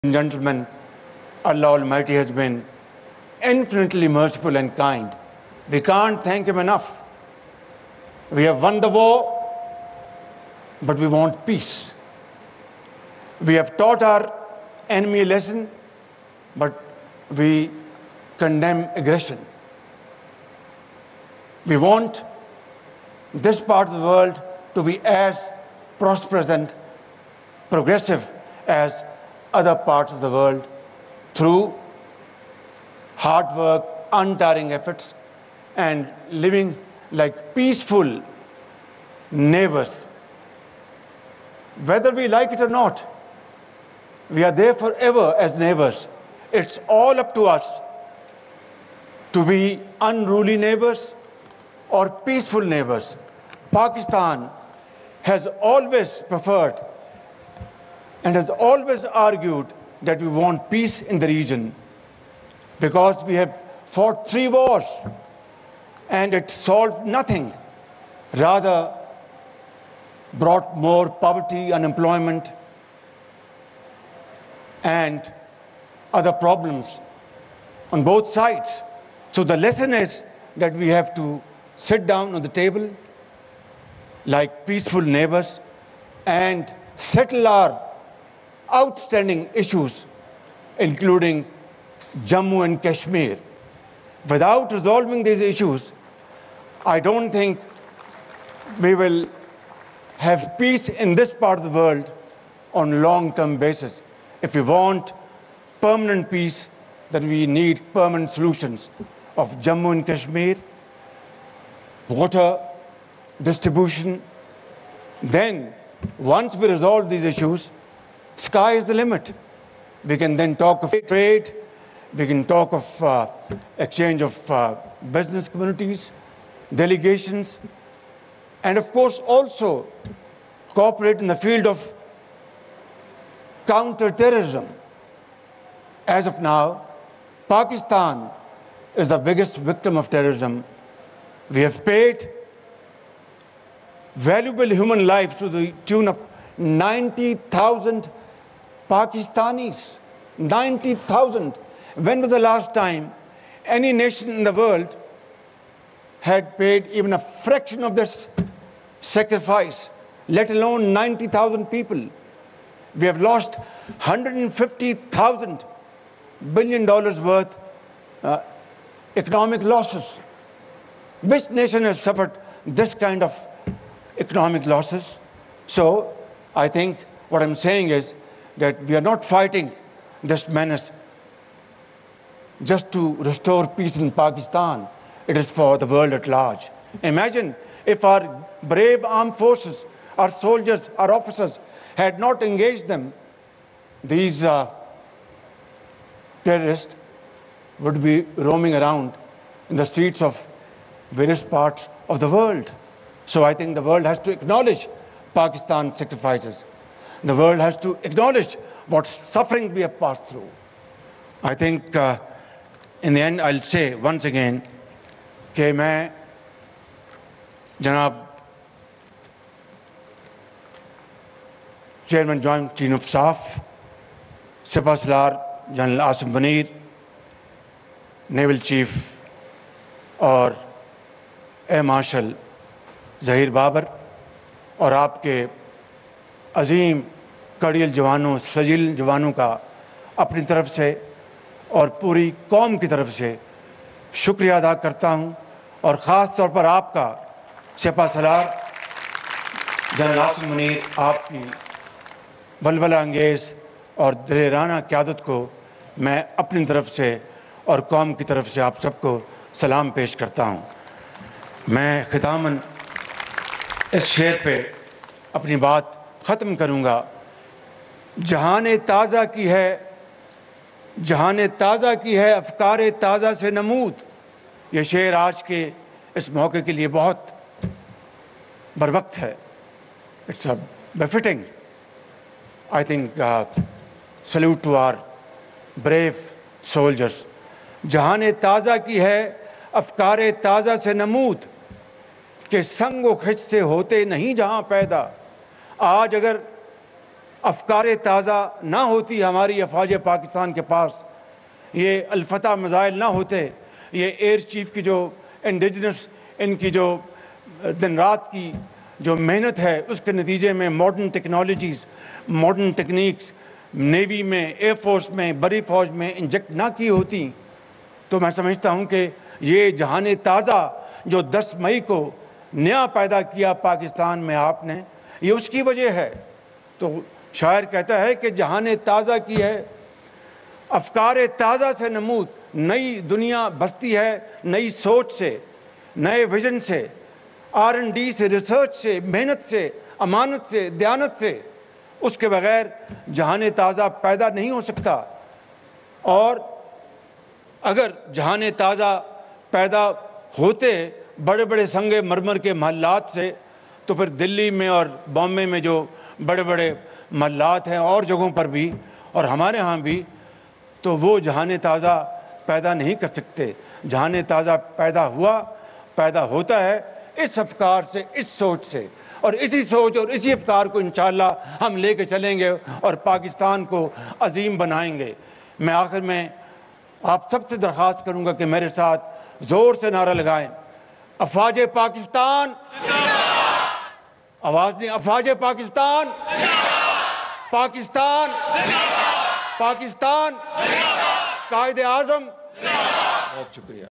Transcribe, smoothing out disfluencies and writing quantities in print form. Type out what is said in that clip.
Gentlemen, Allah Almighty has been infinitely merciful and kind. We can't thank Him enough. We have won the war, but we want peace. We have taught our enemy a lesson, but we condemn aggression. We want this part of the world to be as prosperous and progressive as other parts of the world through hard work, untiring efforts, and living like peaceful neighbors. Whether we like it or not, we are there forever as neighbors. It's all up to us to be unruly neighbors or peaceful neighbors. Pakistan has always preferred and has always argued that we want peace in the region because we have fought 3 wars and it solved nothing, rather brought more poverty, unemployment, and other problems on both sides. So the lesson is that we have to sit down on the table like peaceful neighbors and settle our outstanding issues, including Jammu and Kashmir. Without resolving these issues, I don't think we will have peace in this part of the world on a long-term basis. If we want permanent peace, then we need permanent solutions of Jammu and Kashmir, water distribution. Then, once we resolve these issues, sky is the limit. We can then talk of trade, we can talk of exchange of business communities, delegations, and of course also cooperate in the field of counter-terrorism. As of now, Pakistan is the biggest victim of terrorism. We have paid valuable human lives to the tune of 90,000 Pakistanis. 90,000. When was the last time any nation in the world had paid even a fraction of this sacrifice, let alone 90,000 people? We have lost $150,000 billion worth economic losses. Which nation has suffered this kind of economic losses? So I think what I'm saying is that we are not fighting this menace just to restore peace in Pakistan. It is for the world at large. Imagine if our brave armed forces, our soldiers, our officers had not engaged them, these terrorists would be roaming around in the streets of various parts of the world. So I think the world has to acknowledge Pakistan's sacrifices. The world has to acknowledge what suffering we have passed through. I think in the end I'll say once again कि मैं जनाब chairman joint chief of staff सिपह सलार general Asim Munir, naval chief और air marshal Zaheer Babar और आपके अजीम कड़ियल जवानों, सजील जवानों का अपनी तरफ से और पूरी कौम की तरफ से शुक्रिया अदा करता हूं और ख़ास तौर पर आपका सिपह सलार जनरल आसिम मुनीर, आपकी वलवला अंगेज़ और दिलेराना क़यादत को मैं अपनी तरफ से और कौम की तरफ से आप सबको सलाम पेश करता हूं। मैं ख़ितामन इस शेर पे अपनी बात ख़त्म करूँगा। जहान ताज़ा की है, जहान ताज़ा की है अफ़कार ताज़ा से नमूद। ये शेर आज के इस मौके के लिए बहुत बरवक्त है। It's a befitting. I think salute to our brave soldiers. जहान ताज़ा की है अफ़कार ताज़ा से नमूद के संगो खिच से होते नहीं जहाँ पैदा। आज अगर افکار تازہ نہ ہوتی ہماری افواج پاکستان کے پاس، یہ الفتح میزائل نہ ہوتے، یہ ایئر چیف کی جو انڈیجنس ان کی جو دن رات کی جو محنت ہے، اس کے نتیجے میں modern technologies, modern techniques navy میں، ایئر فورس میں، بڑی فوج میں انجیکٹ نہ کی ہوتی، تو میں سمجھتا ہوں کہ یہ جہان تازہ جو 10 مئی کو نیا پیدا کیا پاکستان میں آپ نے، یہ اس کی وجہ ہے۔ تو شاعر کہتا ہے کہ جہان تازہ کی ہے، افکار تازہ سے نمود، نئی دنیا بستی ہے نئی سوچ سے، نئے ویژن سے، R&D سے، ریسرچ سے، محنت سے، امانت سے، دیانت سے۔ اس کے بغیر جہان تازہ پیدا نہیں ہو سکتا۔ اور اگر جہان تازہ پیدا ہوتے بڑے بڑے سنگ مرمر کے محلات سے، تو پھر دلی میں اور بامبے میں جو بڑے بڑے محلات ہیں اور جگہوں پر بھی اور ہمارے ہاں بھی، تو وہ جہان تازہ پیدا نہیں کر سکتے۔ جہان تازہ پیدا ہوتا ہے اس افکار سے، اس سوچ سے، اور اسی سوچ اور اسی افکار کو انشاءاللہ ہم لے کے چلیں گے اور پاکستان کو عظیم بنائیں گے۔ میں آخر میں آپ سب سے درخواست کروں گا کہ میرے ساتھ زور سے نعرہ لگائیں، افواج پاکستان، آواز نہیں، افواج پاکستان، پاکستان، پاکستان، قائد اعظم۔ بہت شکریہ۔